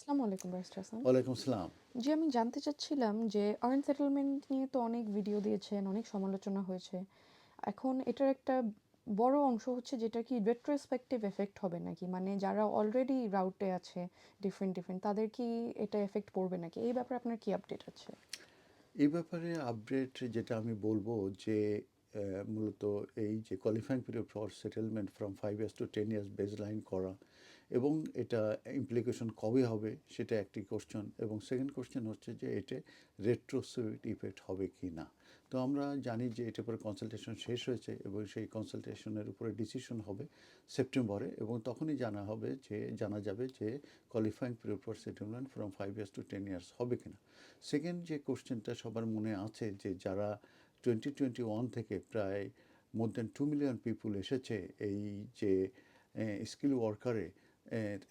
আসসালামু আলাইকুম ব্যারিস্টার হাসান। ওয়ালাইকুম আসসালাম। জি, আমি জানতে চাচ্ছিলাম যে আর্ন সেটেলমেন্ট নিয়ে তো অনেক ভিডিও দিয়েছেন, অনেক সমালোচনা হয়েছে। এখন এটার একটা বড় অংশ হচ্ছে যেটা কি রেট্রোস্পেক্টিভ এফেক্ট হবে নাকি? মানে যারা অলরেডি রাউটে আছে ডিফারেন্ট তাদের কি এটা এফেক্ট পড়বে নাকি? এই ব্যাপারে আপনার কি আপডেট আছে? এই ব্যাপারে আপডেট যেটা আমি বলবো যে মূলত এই যে qualifying period for settlement from 5 years to 10 years baseline করা এবং এটা ইমপ্লিকেশন কবে হবে সেটা একটি কোশ্চেন, এবং সেকেন্ড কোশ্চেন হচ্ছে যে এটা রেট্রোস্পেক্টিভ ইফেক্ট হবে কি না। তো আমরা জানি যে এটার পরে কনসালটেশন শেষ হয়েছে এবং সেই কনসালটেশনের উপরে ডিসিশন হবে সেপ্টেম্বরে, এবং তখনই জানা যাবে যে qualifying period for settlement from 5 years to 10 years হবে কিনা। সেকেন্ড যে কোশ্চেনটা সবার মনে আছে যে যারা 2021 থেকে প্রায় মোর দ্যান 2 মিলিয়ন পিপুল এসেছে এই যে স্কিল ওয়ার্কারে,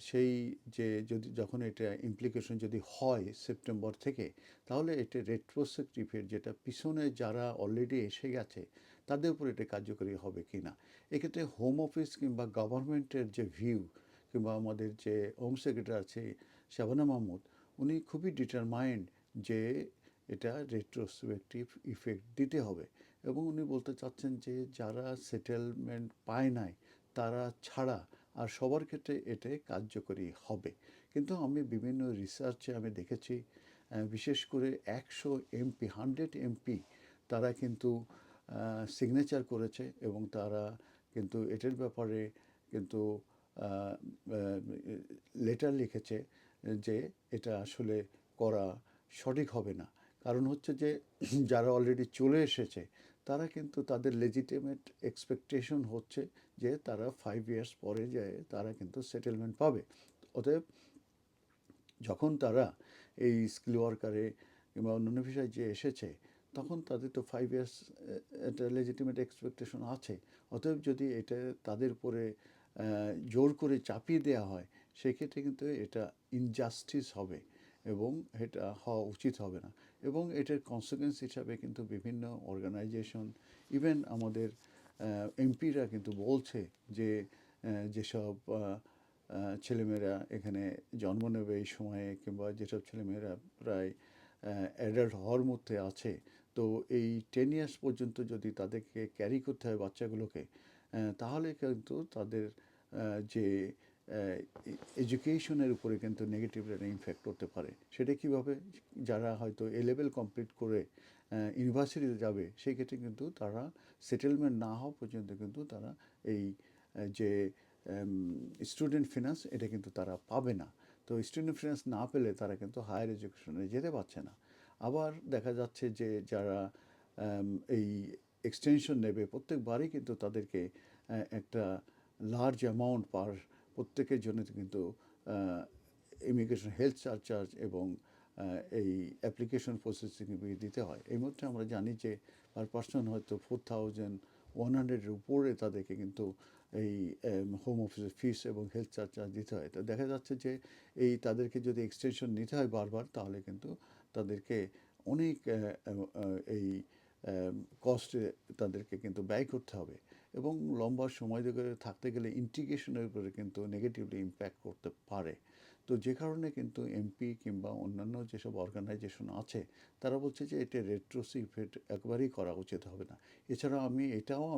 সেই যে যখন এটা ইমপ্লিকেশন যদি হয় সেপ্টেম্বর থেকে, তাহলে এটা রেট্রোস্পেক্টিভের যেটা পিছনে যারা অলরেডি এসে গেছে তাদের উপর এটা কার্যকরী হবে কি না। এক্ষেত্রে হোম অফিস কিংবা গভর্নমেন্টের যে ভিউ, কিংবা আমাদের যে হোম সেক্রেটারি আছে শাবানা মাহমুদ, উনি খুবই ডিটারমাইন্ড যে এটা রেট্রোস্পেক্টিভ ইফেক্ট দিতে হবে, এবং উনি বলতে চাচ্ছেন যে যারা সেটেলমেন্ট পায় নাই তারা ছাড়া আর সবার ক্ষেত্রে এটা কার্যকরী হবে। কিন্তু আমি বিভিন্ন রিসার্চে আমি দেখেছি, বিশেষ করে 100 এমপি 100 এমপি তারা কিন্তু সিগনেচার করেছে, এবং তারা কিন্তু এটার ব্যাপারে কিন্তু লেটার লিখেছে যে এটা আসলে করা সঠিক হবে না। কারণ হচ্ছে যে যারা অলরেডি চলে এসেছে তারা কিন্তু তাদের লেজিটিমেট এক্সপেকটেশন হচ্ছে যে তারা 5 ইয়ার্স পরে যায় তারা কিন্তু সেটেলমেন্ট পাবে। অতএব যখন তারা এই স্কিল ওয়ার্কারে কিংবা অন্যান্য বিষয়ে যে এসেছে, তখন তাদের তো 5 ইয়ার্স একটা লেজিটিমেট এক্সপেকটেশন আছে। অতএব যদি এটা তাদের উপরে জোর করে চাপিয়ে দেওয়া হয়, সেক্ষেত্রে কিন্তু এটা ইনজাস্টিস হবে এবং এটা হওয়া উচিত হবে না। এবং এটার কনসিকুয়েন্স হিসাবে কিন্তু বিভিন্ন অর্গানাইজেশন, ইভেন আমাদের এমপিরা কিন্তু বলছে যে যেসব ছেলেমেয়েরা এখানে জন্ম নেবে এই সময়ে, কিংবা যেসব ছেলেমেয়েরা প্রায় অ্যাডাল্ট হওয়ার মধ্যে আছে, তো এই 10 ইয়ার্স পর্যন্ত যদি তাদেরকে ক্যারি করতে হয় বাচ্চাগুলোকে, তাহলে কিন্তু তাদের যে এডুকেশনের উপরে কিন্তু নেগেটিভ একটা ইমফ্যাক্ট করতে পারে। সেটা কীভাবে? যারা হয়তো এ লেভেল কমপ্লিট করে ইউনিভার্সিটিতে যাবে, সেই ক্ষেত্রে কিন্তু তারা সেটেলমেন্ট না হওয়া পর্যন্ত কিন্তু তারা এই যে স্টুডেন্ট ফিনান্স এটা কিন্তু তারা পাবে না। তো স্টুডেন্ট ফিনান্স না পেলে তারা কিন্তু হায়ার এডুকেশনে যেতে পারছে না। আবার দেখা যাচ্ছে যে যারা এই এক্সটেনশন নেবে প্রত্যেকবারই কিন্তু তাদেরকে একটা লার্জ অ্যামাউন্ট প্রত্যেকের জন্য কিন্তু ইমিগ্রেশন হেলথ চার্জ এবং এই অ্যাপ্লিকেশন প্রসেসিং দিতে হয়। এই মধ্যে আমরা জানি যে পার পার্সন হয়তো 4100-এর উপরে তাদেরকে কিন্তু এই হোম অফিসের ফিস এবং হেলথ চার্জ দিতে হয়। তো দেখা যাচ্ছে যে এই তাদেরকে যদি এক্সটেনশন নিতে হয় বারবার, তাহলে কিন্তু তাদেরকে অনেক এই কস্টে তাদেরকে কিন্তু ব্যয় করতে হবে, এবং লম্বা সময় ধরে থাকতে গেলে ইন্টিগ্রেশনের উপরে কিন্তু নেগেটিভলি ইম্প্যাক্ট করতে পারে। তো যে কারণে কিন্তু এমপি কিংবা অন্যান্য যেসব অর্গানাইজেশন আছে তারা বলছে যে এটা রেট্রোসিভ ইফেক্ট একবারই করা উচিত হবে না। এছাড়া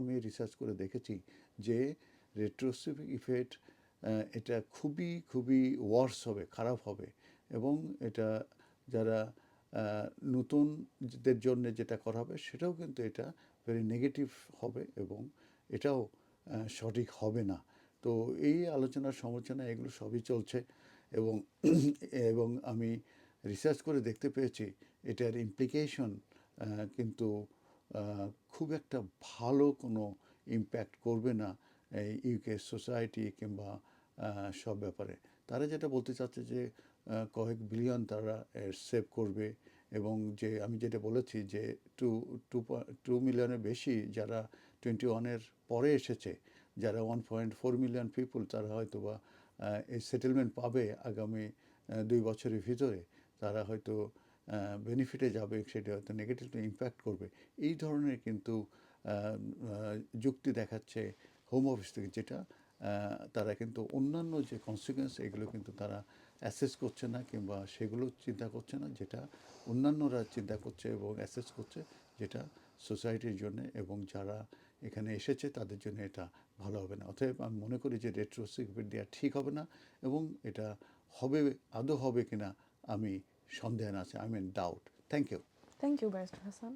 আমি রিসার্চ করে দেখেছি যে রেট্রোসিভ ইফেক্ট এটা খুবই খুবই ওয়ার্স হবে, খারাপ হবে, এবং এটা যারা নতুনদের জন্য যেটা করা হবে সেটাও কিন্তু এটা ভেরি নেগেটিভ হবে, এবং এটাও সঠিক হবে না। তো এই আলোচনা সমালোচনা এগুলো সবই চলছে, এবং এবং আমি রিসার্চ করে দেখতে পেয়েছি এটার ইমপ্লিকেশন কিন্তু খুব একটা ভালো কোনো ইম্প্যাক্ট করবে না এই ইউকে সোসাইটি কিংবা সব ব্যাপারে। তারা যেটা বলতে চাচ্ছে যে কয়েক বিলিয়ন তারা সেভ করবে, এবং যে আমি যেটা বলেছি যে টু টু 2 মিলিয়নের বেশি যারা 21-এর পরে এসেছে, যারা 1.4 মিলিয়ন পিপুল, তারা হয়তো বা এই সেটেলমেন্ট পাবে আগামী 2 বছরের ভিতরে, তারা হয়তো বেনিফিটে যাবে, সেটা হয়তো নেগেটিভলি ইম্প্যাক্ট করবে। এই ধরনের কিন্তু যুক্তি দেখাচ্ছে হোম অফিস থেকে, যেটা তারা কিন্তু অন্যান্য যে কনসিকুয়েন্স এগুলো কিন্তু তারা অ্যাসেস করছে না কিংবা সেগুলো চিন্তা করছে না যেটা অন্যান্যরা চিন্তা করছে এবং অ্যাসেস করছে, যেটা সোসাইটির জন্য এবং যারা এখানে এসেছে তাদের জন্য এটা ভালো হবে না। অতএব আমি মনে করি যে রেট্রোস্পেক্টিভ দেওয়া ঠিক হবে না, এবং এটা হবে, আদৌ হবে কিনা আমি সন্দেহান আছে, I mean doubt. Thank you. Thank you barrister Hasan.